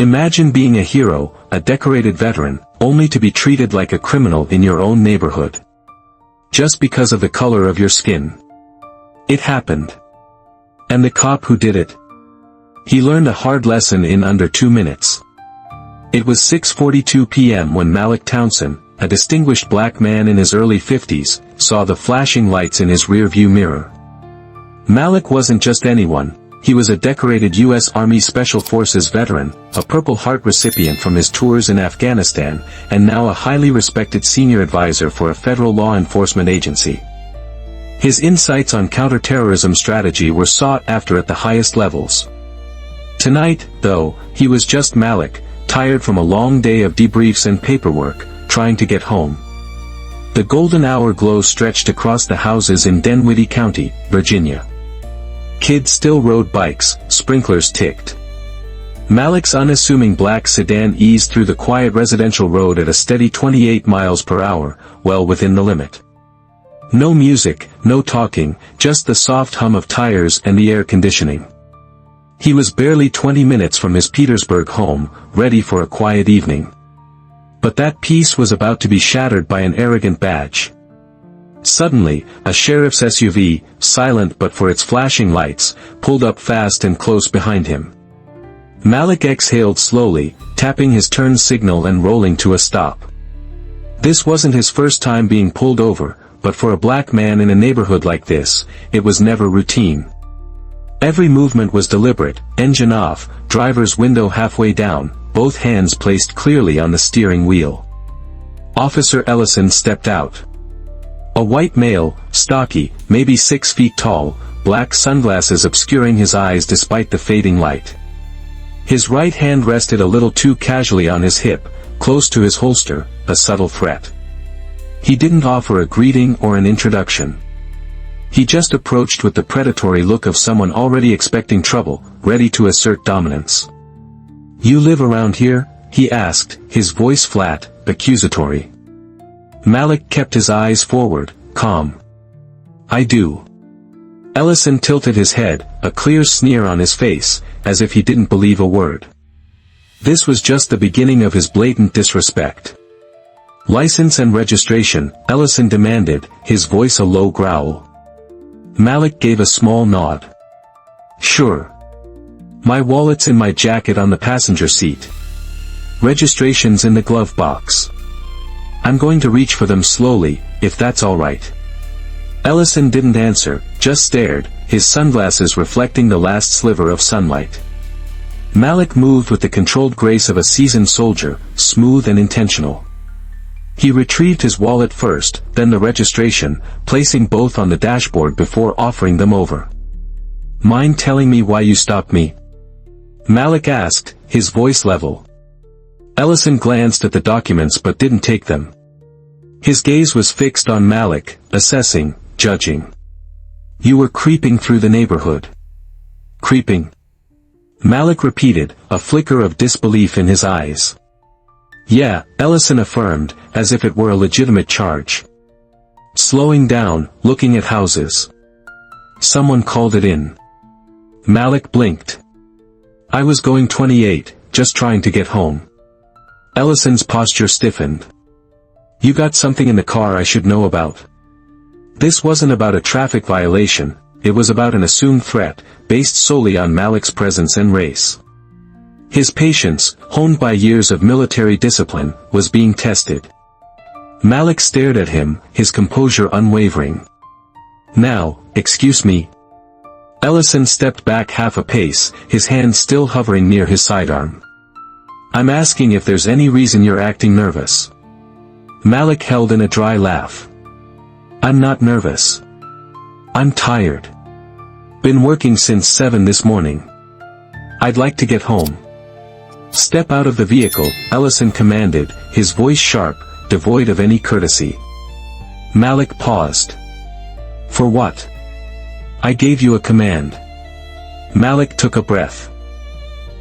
Imagine being a hero, a decorated veteran, only to be treated like a criminal in your own neighborhood. Just because of the color of your skin. It happened. And the cop who did it? He learned a hard lesson in under 2 minutes. It was 6:42 p.m. when Malik Townsen, a distinguished black man in his early 50s, saw the flashing lights in his rear-view mirror. Malik wasn't just anyone. He was a decorated U.S. Army Special Forces veteran, a Purple Heart recipient from his tours in Afghanistan, and now a highly respected senior advisor for a federal law enforcement agency. His insights on counterterrorism strategy were sought after at the highest levels. Tonight, though, he was just Malik, tired from a long day of debriefs and paperwork, trying to get home. The golden hour glow stretched across the houses in Dinwiddie County, Virginia. Kids still rode bikes, sprinklers ticked. Malik's unassuming black sedan eased through the quiet residential road at a steady 28 miles per hour, well within the limit. No music, no talking, just the soft hum of tires and the air conditioning. He was barely 20 minutes from his Petersburg home, ready for a quiet evening. But that peace was about to be shattered by an arrogant badge. Suddenly, a sheriff's SUV, silent but for its flashing lights, pulled up fast and close behind him. Malik exhaled slowly, tapping his turn signal and rolling to a stop. This wasn't his first time being pulled over, but for a black man in a neighborhood like this, it was never routine. Every movement was deliberate, engine off, driver's window halfway down, both hands placed clearly on the steering wheel. Officer Ellison stepped out. A white male, stocky, maybe 6 feet tall, black sunglasses obscuring his eyes despite the fading light. His right hand rested a little too casually on his hip, close to his holster, a subtle threat. He didn't offer a greeting or an introduction. He just approached with the predatory look of someone already expecting trouble, ready to assert dominance. "You live around here?" he asked, his voice flat, accusatory. Malik kept his eyes forward, calm. "I do." Ellison tilted his head, a clear sneer on his face, as if he didn't believe a word. This was just the beginning of his blatant disrespect. "License and registration," Ellison demanded, his voice a low growl. Malik gave a small nod. "Sure. My wallet's in my jacket on the passenger seat. Registration's in the glove box. I'm going to reach for them slowly, if that's all right." Ellison didn't answer, just stared, his sunglasses reflecting the last sliver of sunlight. Malik moved with the controlled grace of a seasoned soldier, smooth and intentional. He retrieved his wallet first, then the registration, placing both on the dashboard before offering them over. "Mind telling me why you stopped me?" Malik asked, his voice level. Ellison glanced at the documents but didn't take them. His gaze was fixed on Malik, assessing, judging. "You were creeping through the neighborhood." "Creeping?" Malik repeated, a flicker of disbelief in his eyes. "Yeah," Ellison affirmed, as if it were a legitimate charge. Slowing down, looking at houses. "Someone called it in." Malik blinked. "I was going 28, just trying to get home." Ellison's posture stiffened. "You got something in the car I should know about?" This wasn't about a traffic violation, it was about an assumed threat, based solely on Malik's presence and race. His patience, honed by years of military discipline, was being tested. Malik stared at him, his composure unwavering. "Now, excuse me." Ellison stepped back half a pace, his hand still hovering near his sidearm. "I'm asking if there's any reason you're acting nervous." Malik held in a dry laugh. "I'm not nervous. I'm tired. Been working since 7 this morning. I'd like to get home." "Step out of the vehicle," Ellison commanded, his voice sharp, devoid of any courtesy. Malik paused. "For what?" "I gave you a command." Malik took a breath.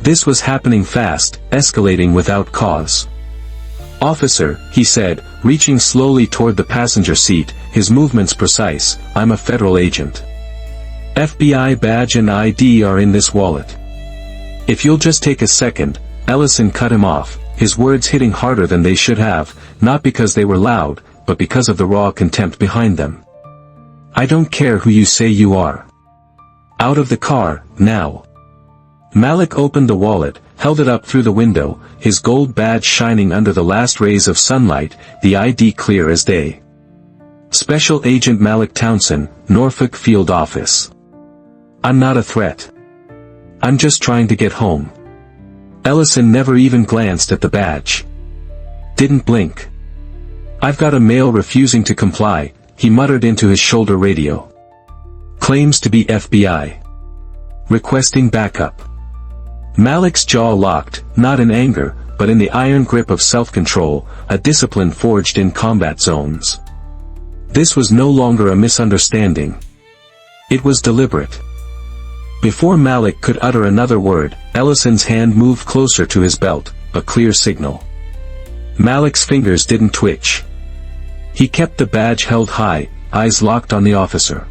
This was happening fast, escalating without cause. "Officer," he said, reaching slowly toward the passenger seat, his movements precise, "I'm a federal agent. FBI badge and ID are in this wallet. If you'll just take a second," Ellison cut him off, his words hitting harder than they should have, not because they were loud, but because of the raw contempt behind them. I don't care who you say you are. Out of the car, now. Malik opened the wallet, held it up through the window, his gold badge shining under the last rays of sunlight, the ID clear as day. Special Agent Malik Townsen, Norfolk Field Office. I'm not a threat. I'm just trying to get home. Ellison never even glanced at the badge. Didn't blink. I've got a male refusing to comply, he muttered into his shoulder radio. Claims to be FBI. Requesting backup. Malik's jaw locked, not in anger, but in the iron grip of self-control, a discipline forged in combat zones. This was no longer a misunderstanding. It was deliberate. Before Malik could utter another word, Ellison's hand moved closer to his belt, a clear signal. Malik's fingers didn't twitch. He kept the badge held high, eyes locked on the officer.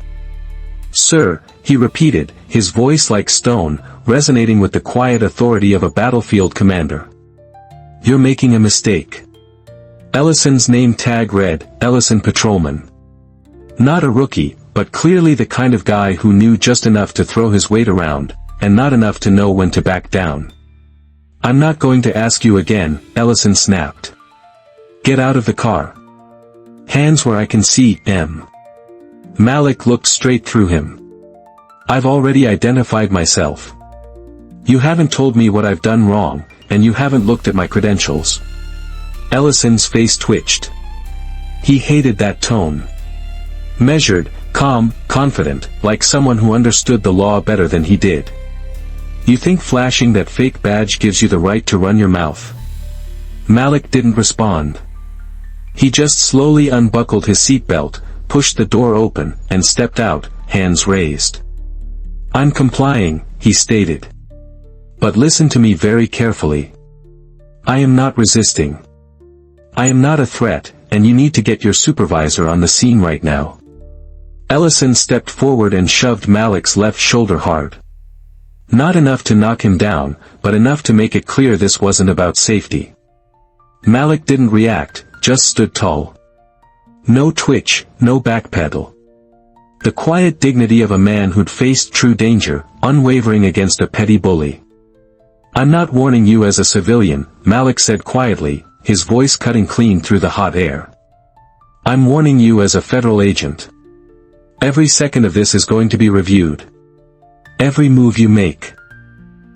Sir, he repeated, his voice like stone, resonating with the quiet authority of a battlefield commander. You're making a mistake. Ellison's name tag read, Ellison Patrolman. Not a rookie, but clearly the kind of guy who knew just enough to throw his weight around, and not enough to know when to back down. I'm not going to ask you again, Ellison snapped. Get out of the car. Hands where I can see, M. Malik looked straight through him. I've already identified myself. You haven't told me what I've done wrong, and you haven't looked at my credentials. Ellison's face twitched. He hated that tone. Measured, calm, confident, like someone who understood the law better than he did. You think flashing that fake badge gives you the right to run your mouth? Malik didn't respond. He just slowly unbuckled his seatbelt, pushed the door open, and stepped out, hands raised. I'm complying, he stated. But listen to me very carefully. I am not resisting. I am not a threat, and you need to get your supervisor on the scene right now. Ellison stepped forward and shoved Malik's left shoulder hard. Not enough to knock him down, but enough to make it clear this wasn't about safety. Malik didn't react, just stood tall. No twitch, no backpedal. The quiet dignity of a man who'd faced true danger, unwavering against a petty bully. I'm not warning you as a civilian, Malik said quietly, his voice cutting clean through the hot air. I'm warning you as a federal agent. Every second of this is going to be reviewed. Every move you make.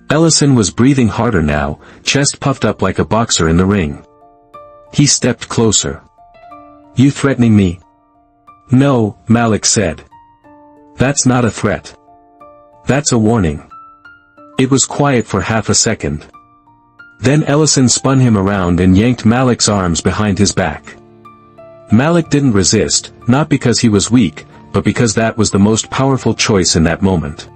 Ellison was breathing harder now, chest puffed up like a boxer in the ring. He stepped closer. You threatening me? No, Malik said. That's not a threat. That's a warning. It was quiet for half a second. Then Ellison spun him around and yanked Malik's arms behind his back. Malik didn't resist, not because he was weak, but because that was the most powerful choice in that moment.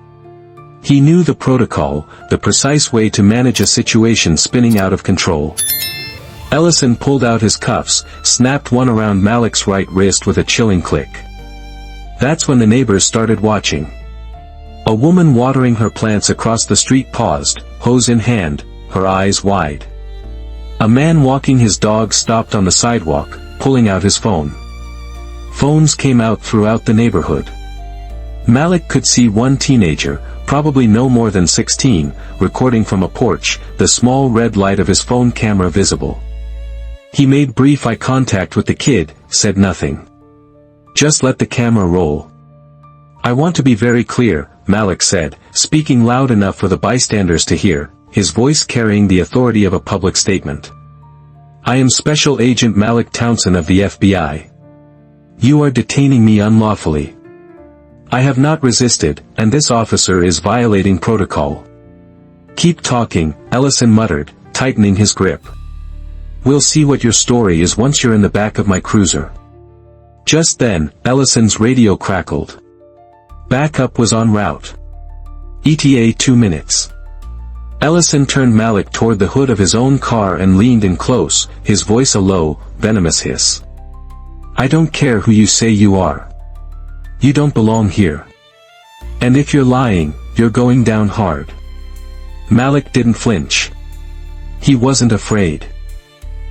He knew the protocol, the precise way to manage a situation spinning out of control. Ellison pulled out his cuffs, snapped one around Malik's right wrist with a chilling click. That's when the neighbors started watching. A woman watering her plants across the street paused, hose in hand, her eyes wide. A man walking his dog stopped on the sidewalk, pulling out his phone. Phones came out throughout the neighborhood. Malik could see one teenager, probably no more than 16, recording from a porch, the small red light of his phone camera visible. He made brief eye contact with the kid, said nothing. Just let the camera roll. I want to be very clear, Malik said, speaking loud enough for the bystanders to hear, his voice carrying the authority of a public statement. I am Special Agent Malik Townsen of the FBI. You are detaining me unlawfully. I have not resisted, and this officer is violating protocol. Keep talking, Ellison muttered, tightening his grip. We'll see what your story is once you're in the back of my cruiser. Just then, Ellison's radio crackled. Backup was en route. ETA 2 minutes. Ellison turned Malik toward the hood of his own car and leaned in close, his voice a low, venomous hiss. I don't care who you say you are. You don't belong here. And if you're lying, you're going down hard. Malik didn't flinch. He wasn't afraid.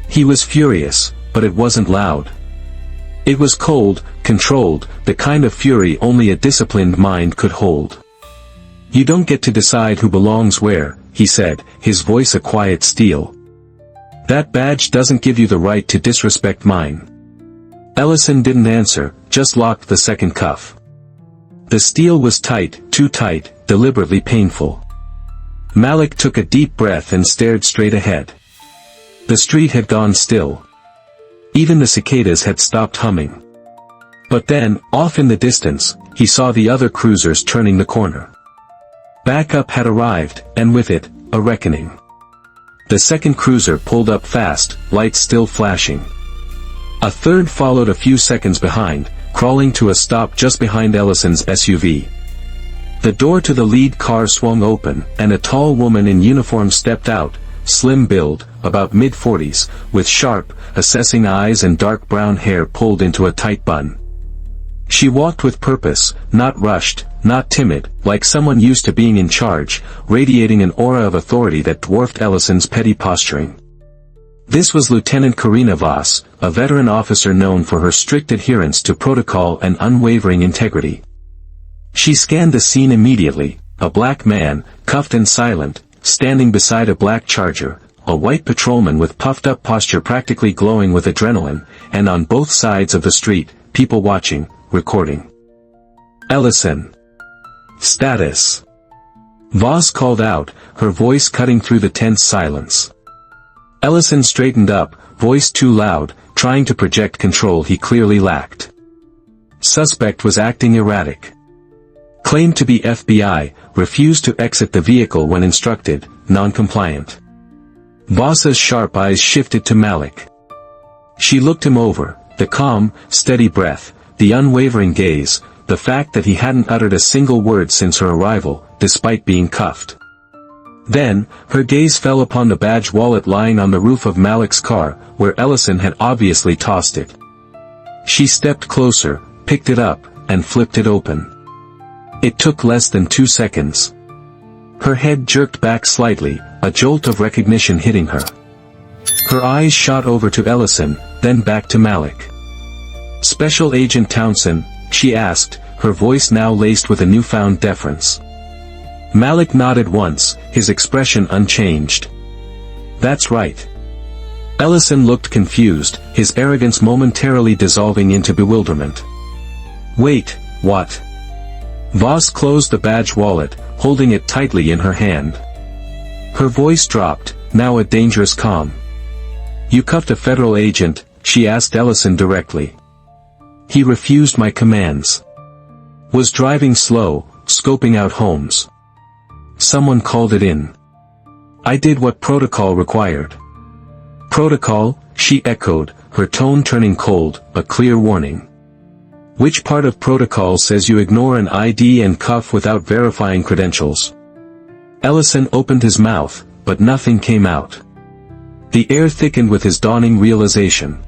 He was furious, but it wasn't loud. It was cold, controlled, the kind of fury only a disciplined mind could hold. "You don't get to decide who belongs where," he said, his voice a quiet steel. "That badge doesn't give you the right to disrespect mine." Ellison didn't answer, just locked the second cuff. The steel was tight, too tight, deliberately painful. Malik took a deep breath and stared straight ahead. The street had gone still. Even the cicadas had stopped humming. But then, off in the distance, he saw the other cruisers turning the corner. Backup had arrived, and with it, a reckoning. The second cruiser pulled up fast, lights still flashing. A third followed a few seconds behind, crawling to a stop just behind Ellison's SUV. The door to the lead car swung open, and a tall woman in uniform stepped out, slim build, about mid-40s, with sharp, assessing eyes and dark brown hair pulled into a tight bun. She walked with purpose, not rushed, not timid, like someone used to being in charge, radiating an aura of authority that dwarfed Ellison's petty posturing. This was Lieutenant Karina Voss, a veteran officer known for her strict adherence to protocol and unwavering integrity. She scanned the scene immediately, a black man, cuffed and silent, standing beside a black Charger, a white patrolman with puffed-up posture practically glowing with adrenaline, and on both sides of the street, people watching, recording. "Ellison. Status." Voss called out, her voice cutting through the tense silence. Ellison straightened up, voice too loud, trying to project control he clearly lacked. Suspect was acting erratic. Claimed to be FBI, refused to exit the vehicle when instructed, non-compliant. Voss's sharp eyes shifted to Malik. She looked him over, the calm, steady breath, the unwavering gaze, the fact that he hadn't uttered a single word since her arrival, despite being cuffed. Then, her gaze fell upon the badge wallet lying on the roof of Malik's car, where Ellison had obviously tossed it. She stepped closer, picked it up, and flipped it open. It took less than 2 seconds. Her head jerked back slightly, a jolt of recognition hitting her. Her eyes shot over to Ellison, then back to Malik. "Special Agent Townsen," she asked, her voice now laced with a newfound deference. Malik nodded once, his expression unchanged. "That's right." Ellison looked confused, his arrogance momentarily dissolving into bewilderment. "Wait, what?" Voss closed the badge wallet, holding it tightly in her hand. Her voice dropped, now a dangerous calm. "You cuffed a federal agent?" she asked Ellison directly. "He refused my commands. Was driving slow, scoping out homes. Someone called it in. I did what protocol required." "Protocol?" she echoed, her tone turning cold, a clear warning. "Which part of protocol says you ignore an ID and cuff without verifying credentials?" Ellison opened his mouth, but nothing came out. The air thickened with his dawning realization.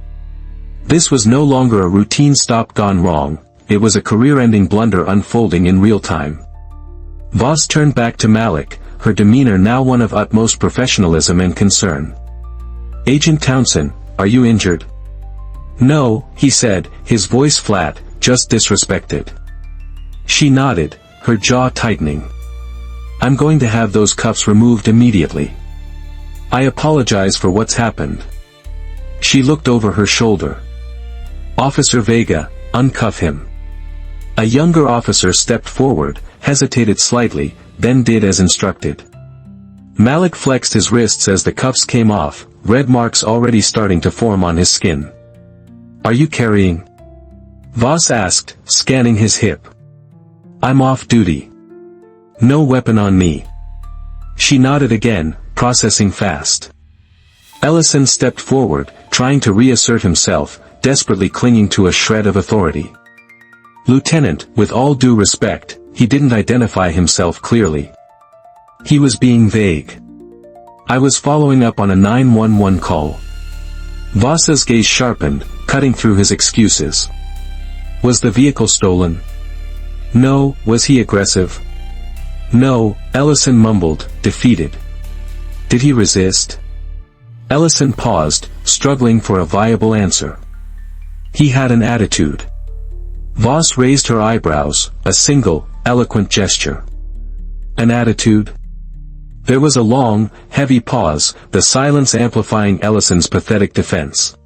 This was no longer a routine stop gone wrong, it was a career-ending blunder unfolding in real time. Voss turned back to Malik, her demeanor now one of utmost professionalism and concern. "Agent Townsen, are you injured?" "No," he said, his voice flat, "just disrespected." She nodded, her jaw tightening. "I'm going to have those cuffs removed immediately. I apologize for what's happened." She looked over her shoulder. "Officer Vega, uncuff him." A younger officer stepped forward, hesitated slightly, then did as instructed. Malik flexed his wrists as the cuffs came off, red marks already starting to form on his skin. "Are you carrying?" Voss asked, scanning his hip. "I'm off duty. No weapon on me." She nodded again, processing fast. Ellison stepped forward, trying to reassert himself, desperately clinging to a shred of authority. "Lieutenant, with all due respect," he didn't identify himself clearly. He was being vague. "I was following up on a 911 call." Voss's gaze sharpened, cutting through his excuses. "Was the vehicle stolen?" "No." "Was he aggressive?" "No," Ellison mumbled, defeated. "Did he resist?" Ellison paused, struggling for a viable answer. He had an attitude. Voss raised her eyebrows, a single, eloquent gesture. An attitude? There was a long, heavy pause, the silence amplifying Ellison's pathetic defense.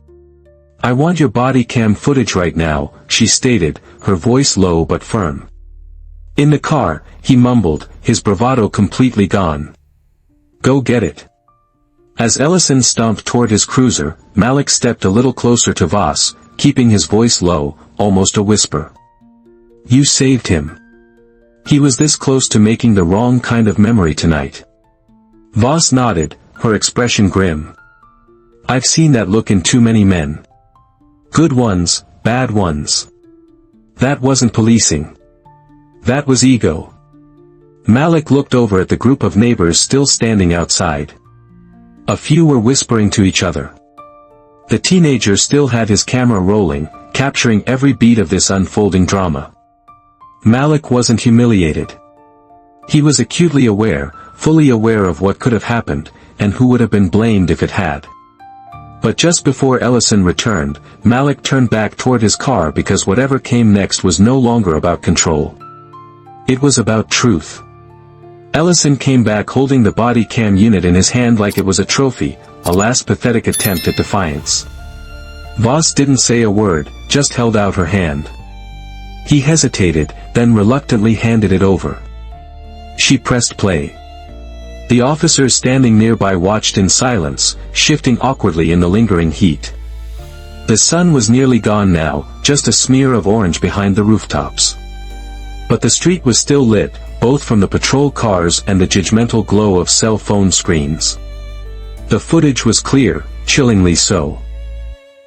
"I want your body cam footage right now," she stated, her voice low but firm. In the car, he mumbled, his bravado completely gone. "Go get it." As Ellison stomped toward his cruiser, Malik stepped a little closer to Voss, keeping his voice low, almost a whisper. "You saved him. He was this close to making the wrong kind of memory tonight." Voss nodded, her expression grim. "I've seen that look in too many men. Good ones, bad ones. That wasn't policing. That was ego." Malik looked over at the group of neighbors still standing outside. A few were whispering to each other. The teenager still had his camera rolling, capturing every beat of this unfolding drama. Malik wasn't humiliated. He was acutely aware, fully aware of what could have happened, and who would have been blamed if it had. But just before Ellison returned, Malik turned back toward his car because whatever came next was no longer about control. It was about truth. Ellison came back holding the body cam unit in his hand like it was a trophy, a last pathetic attempt at defiance. Voss didn't say a word, just held out her hand. He hesitated, then reluctantly handed it over. She pressed play. The officers standing nearby watched in silence, shifting awkwardly in the lingering heat. The sun was nearly gone now, just a smear of orange behind the rooftops. But the street was still lit, both from the patrol cars and the judgmental glow of cell phone screens. The footage was clear, chillingly so.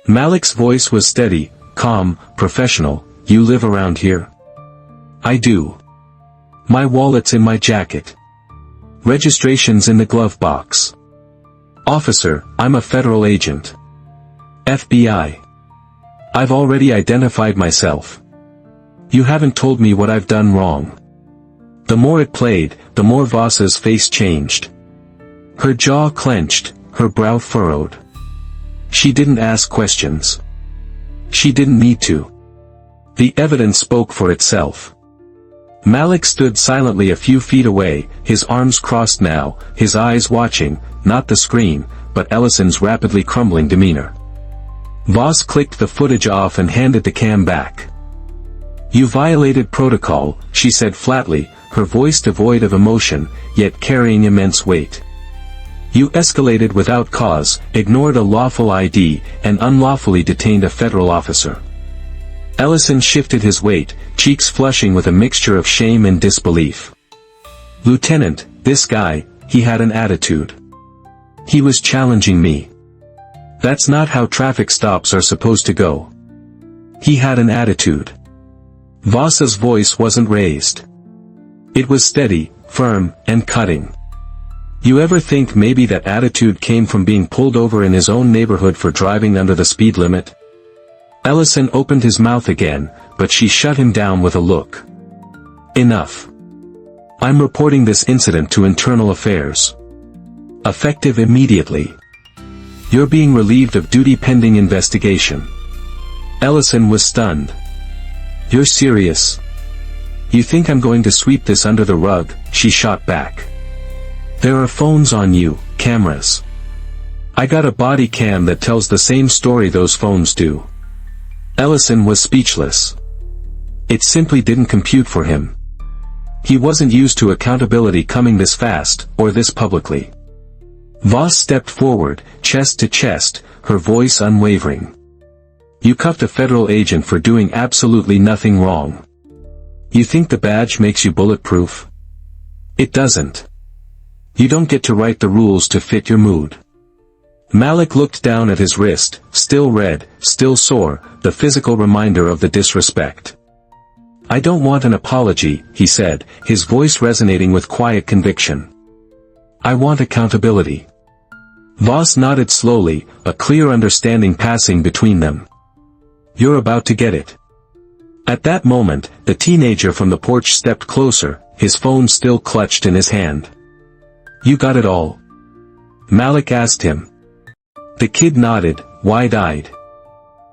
Malik's voice was steady, calm, professional. "You live around here?" "I do. My wallet's in my jacket. Registration's in the glove box." "Officer, I'm a federal agent. FBI. I've already identified myself. You haven't told me what I've done wrong." The more it played, the more Voss's face changed. Her jaw clenched, her brow furrowed. She didn't ask questions. She didn't need to. The evidence spoke for itself. Malik stood silently a few feet away, his arms crossed now, his eyes watching, not the screen, but Ellison's rapidly crumbling demeanor. Voss clicked the footage off and handed the cam back. "You violated protocol," she said flatly, her voice devoid of emotion, yet carrying immense weight. "You escalated without cause, ignored a lawful ID, and unlawfully detained a federal officer." Ellison shifted his weight, cheeks flushing with a mixture of shame and disbelief. "Lieutenant, this guy, he had an attitude. He was challenging me. That's not how traffic stops are supposed to go. He had an attitude." Voss's voice wasn't raised. It was steady, firm, and cutting. "You ever think maybe that attitude came from being pulled over in his own neighborhood for driving under the speed limit?" Ellison opened his mouth again, but she shut him down with a look. "Enough. I'm reporting this incident to Internal Affairs. Effective immediately. You're being relieved of duty pending investigation." Ellison was stunned. "You're serious? You think I'm going to sweep this under the rug?" she shot back. "There are phones on you, cameras. I got a body cam that tells the same story those phones do." Ellison was speechless. It simply didn't compute for him. He wasn't used to accountability coming this fast, or this publicly. Voss stepped forward, chest to chest, her voice unwavering. "You cuffed a federal agent for doing absolutely nothing wrong. You think the badge makes you bulletproof? It doesn't. You don't get to write the rules to fit your mood." Malik looked down at his wrist, still red, still sore, the physical reminder of the disrespect. "I don't want an apology," he said, his voice resonating with quiet conviction. "I want accountability." Voss nodded slowly, a clear understanding passing between them. "You're about to get it." At that moment, the teenager from the porch stepped closer, his phone still clutched in his hand. "You got it all?" Malik asked him. The kid nodded, wide-eyed.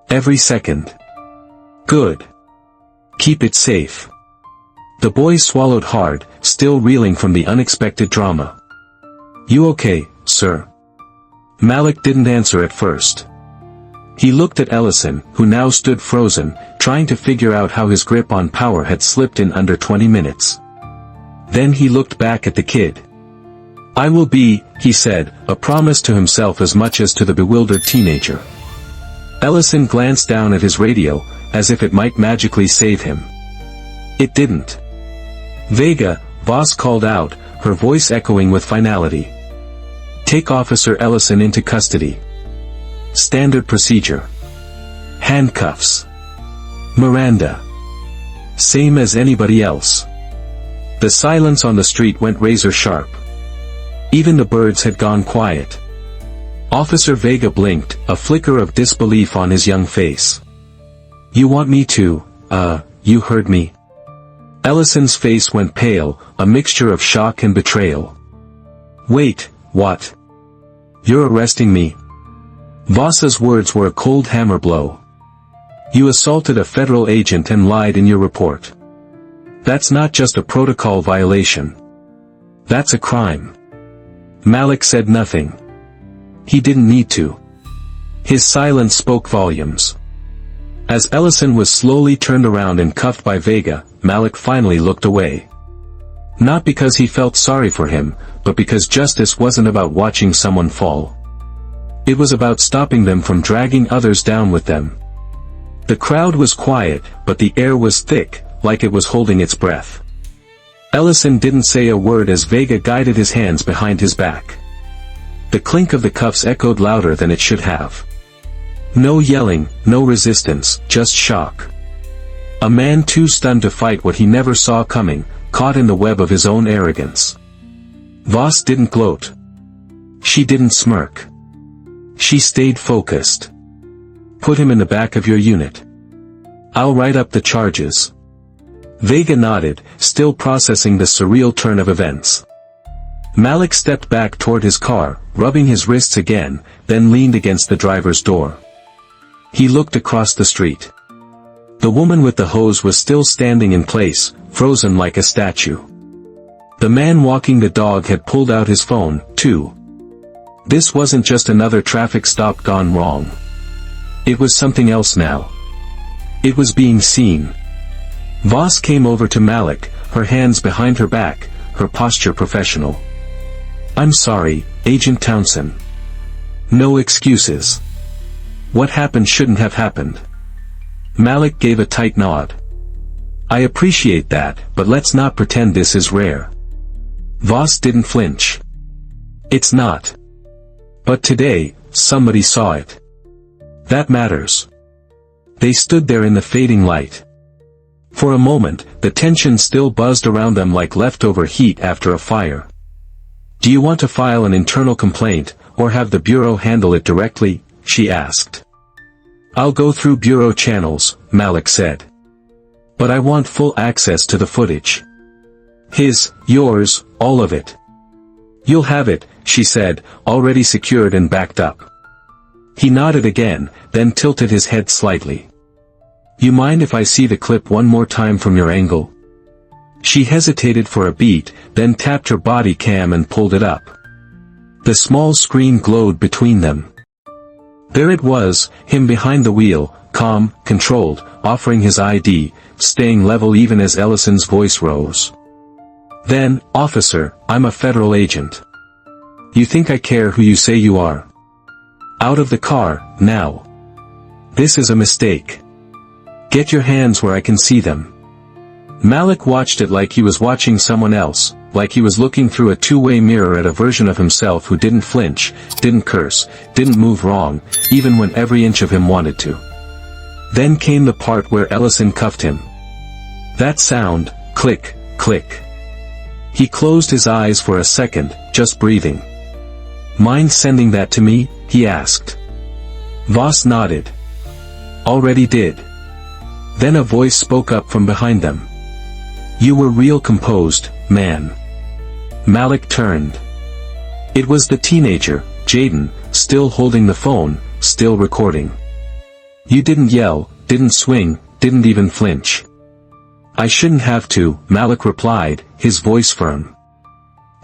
Every second. Good. Keep it safe. The boy swallowed hard, still reeling from the unexpected drama. You okay, sir? Malik didn't answer at first. He looked at Ellison, who now stood frozen, trying to figure out how his grip on power had slipped in under 20 minutes. Then he looked back at the kid. I will be, he said, a promise to himself as much as to the bewildered teenager. Ellison glanced down at his radio, as if it might magically save him. It didn't. Vega, Voss called out, her voice echoing with finality. Take Officer Ellison into custody. Standard procedure. Handcuffs. Miranda. Same as anybody else. The silence on the street went razor sharp. Even the birds had gone quiet. Officer Vega blinked, a flicker of disbelief on his young face. You want me to, you heard me? Ellison's face went pale, a mixture of shock and betrayal. Wait, what? You're arresting me? Voss's words were a cold hammer blow. You assaulted a federal agent and lied in your report. That's not just a protocol violation. That's a crime. Malik said nothing. He didn't need to. His silence spoke volumes. As Ellison was slowly turned around and cuffed by Vega, Malik finally looked away. Not because he felt sorry for him, but because justice wasn't about watching someone fall. It was about stopping them from dragging others down with them. The crowd was quiet, but the air was thick, like it was holding its breath. Ellison didn't say a word as Vega guided his hands behind his back. The clink of the cuffs echoed louder than it should have. No yelling, no resistance, just shock. A man too stunned to fight what he never saw coming, caught in the web of his own arrogance. Voss didn't gloat. She didn't smirk. She stayed focused. Put him in the back of your unit. I'll write up the charges. Vega nodded, still processing the surreal turn of events. Malik stepped back toward his car, rubbing his wrists again, then leaned against the driver's door. He looked across the street. The woman with the hose was still standing in place, frozen like a statue. The man walking the dog had pulled out his phone, too. This wasn't just another traffic stop gone wrong. It was something else now. It was being seen. Voss came over to Malik, her hands behind her back, her posture professional. I'm sorry, Agent Townsen. No excuses. What happened shouldn't have happened. Malik gave a tight nod. I appreciate that, but let's not pretend this is rare. Voss didn't flinch. It's not. But today, somebody saw it. That matters. They stood there in the fading light. For a moment, the tension still buzzed around them like leftover heat after a fire. Do you want to file an internal complaint, or have the Bureau handle it directly? She asked. I'll go through Bureau channels, Malik said. But I want full access to the footage. Yours, all of it. You'll have it, she said, already secured and backed up. He nodded again, then tilted his head slightly. You mind if I see the clip one more time from your angle? She hesitated for a beat, then tapped her body cam and pulled it up. The small screen glowed between them. There it was, him behind the wheel, calm, controlled, offering his ID, staying level even as Ellison's voice rose. Then, officer, I'm a federal agent. You think I care who you say you are? Out of the car, now. This is a mistake. Get your hands where I can see them. Malik watched it like he was watching someone else, like he was looking through a two-way mirror at a version of himself who didn't flinch, didn't curse, didn't move wrong, even when every inch of him wanted to. Then came the part where Ellison cuffed him. That sound, click, click. He closed his eyes for a second, just breathing. Mind sending that to me? He asked. Voss nodded. Already did. Then a voice spoke up from behind them. You were real composed, man. Malik turned. It was the teenager, Jaden, still holding the phone, still recording. "You didn't yell, didn't swing, didn't even flinch." "I shouldn't have to," Malik replied, his voice firm.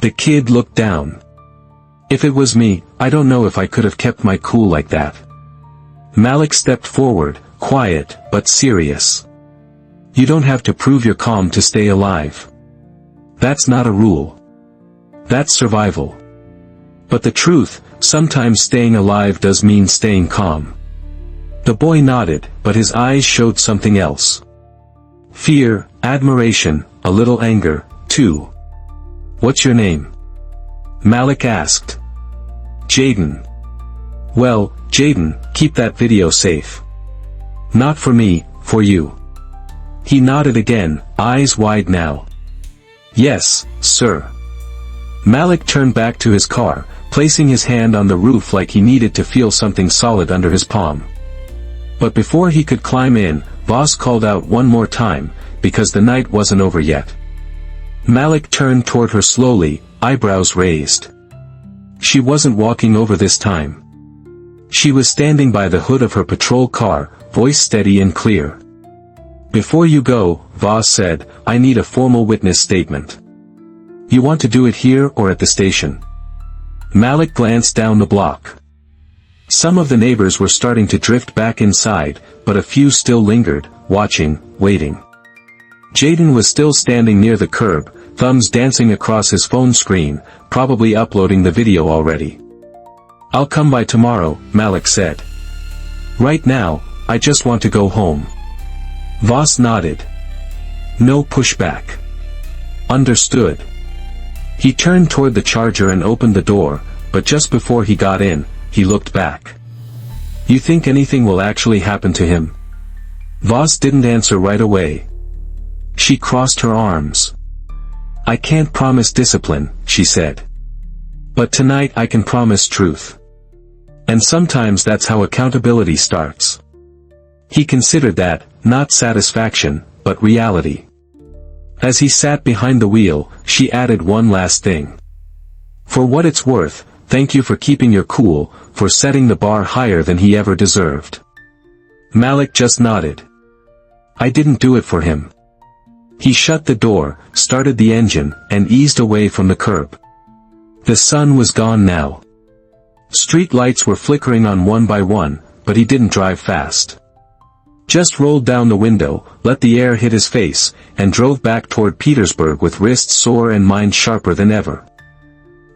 The kid looked down. "If it was me, I don't know if I could have kept my cool like that." Malik stepped forward, quiet, but serious. "You don't have to prove you're calm to stay alive. That's not a rule. That's survival. But the truth, sometimes staying alive does mean staying calm." The boy nodded, but his eyes showed something else. Fear, admiration, a little anger, too. "What's your name?" Malik asked. "Jaden." "Well, Jaden, keep that video safe. Not for me, for you." He nodded again, eyes wide now. "Yes, sir." Malik turned back to his car, placing his hand on the roof like he needed to feel something solid under his palm. But before he could climb in, Voss called out one more time, because the night wasn't over yet. Malik turned toward her slowly, eyebrows raised. She wasn't walking over this time. She was standing by the hood of her patrol car, voice steady and clear. "Before you go," Voss said, "I need a formal witness statement. You want to do it here or at the station?" Malik glanced down the block. Some of the neighbors were starting to drift back inside, but a few still lingered, watching, waiting. Jaden was still standing near the curb, thumbs dancing across his phone screen, probably uploading the video already. "I'll come by tomorrow," Malik said. "Right now, I just want to go home." Voss nodded. "No pushback." "Understood." He turned toward the charger and opened the door, but just before he got in, he looked back. "You think anything will actually happen to him?" Voss didn't answer right away. She crossed her arms. "I can't promise discipline," she said. "But tonight I can promise truth. And sometimes that's how accountability starts." He considered that, not satisfaction, but reality. As he sat behind the wheel, she added one last thing. "For what it's worth, thank you for keeping your cool, for setting the bar higher than he ever deserved." Malik just nodded. "I didn't do it for him." He shut the door, started the engine, and eased away from the curb. The sun was gone now. Street lights were flickering on one by one, but he didn't drive fast. Just rolled down the window, let the air hit his face, and drove back toward Petersburg with wrists sore and mind sharper than ever.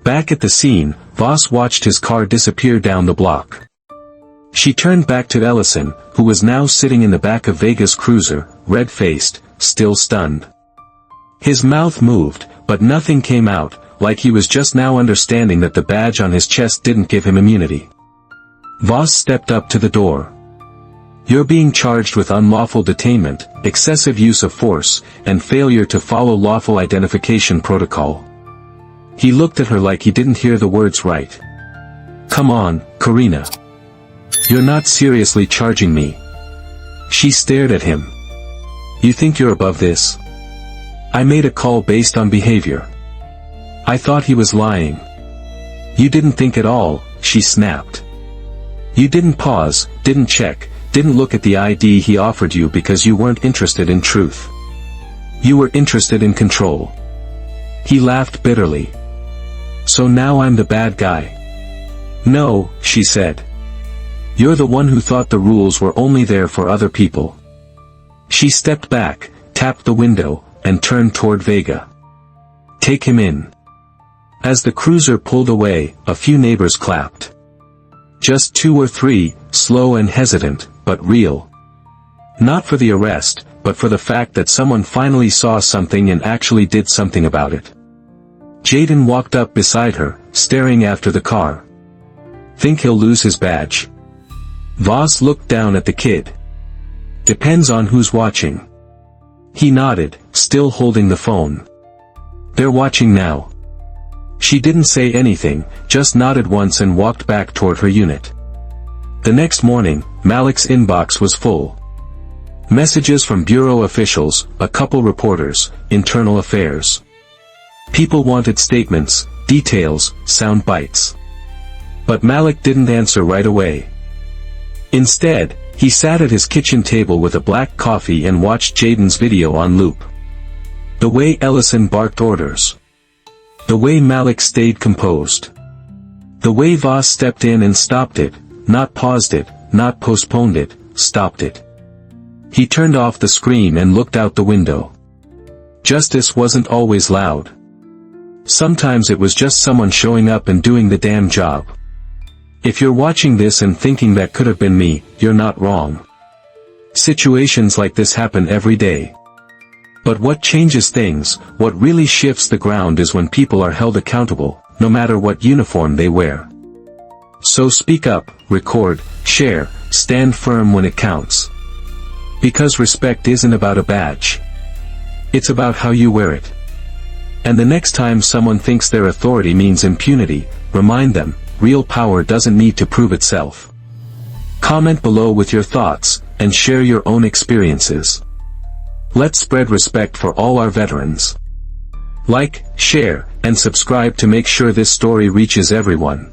Back at the scene, Voss watched his car disappear down the block. She turned back to Ellison, who was now sitting in the back of Vega's cruiser, red-faced, still stunned. His mouth moved, but nothing came out, like he was just now understanding that the badge on his chest didn't give him immunity. Voss stepped up to the door. "You're being charged with unlawful detainment, excessive use of force, and failure to follow lawful identification protocol." He looked at her like he didn't hear the words right. "Come on, Karina. You're not seriously charging me." She stared at him. "You think you're above this? I made a call based on behavior. I thought he was lying." "You didn't think at all," she snapped. "You didn't pause, didn't check, didn't look at the ID he offered you because you weren't interested in truth. You were interested in control." He laughed bitterly. "So now I'm the bad guy?" "No," she said. "You're the one who thought the rules were only there for other people." She stepped back, tapped the window, and turned toward Vega. "Take him in." As the cruiser pulled away, a few neighbors clapped. Just 2 or 3, slow and hesitant, but real. Not for the arrest, but for the fact that someone finally saw something and actually did something about it. Jaden walked up beside her, staring after the car. "Think he'll lose his badge?" Voss looked down at the kid. "Depends on who's watching." He nodded, still holding the phone. "They're watching now." She didn't say anything, just nodded once and walked back toward her unit. The next morning, Malik's inbox was full. Messages from bureau officials, a couple reporters, internal affairs. People wanted statements, details, sound bites. But Malik didn't answer right away. Instead, he sat at his kitchen table with a black coffee and watched Jaden's video on loop. The way Ellison barked orders. The way Malik stayed composed. The way Voss stepped in and stopped it, not paused it, not postponed it, stopped it. He turned off the screen and looked out the window. Justice wasn't always loud. Sometimes it was just someone showing up and doing the damn job. If you're watching this and thinking that could have been me, you're not wrong. Situations like this happen every day. But what changes things, what really shifts the ground is when people are held accountable, no matter what uniform they wear. So speak up, record, share, stand firm when it counts. Because respect isn't about a badge. It's about how you wear it. And the next time someone thinks their authority means impunity, remind them, real power doesn't need to prove itself. Comment below with your thoughts, and share your own experiences. Let's spread respect for all our veterans. Like, share, and subscribe to make sure this story reaches everyone.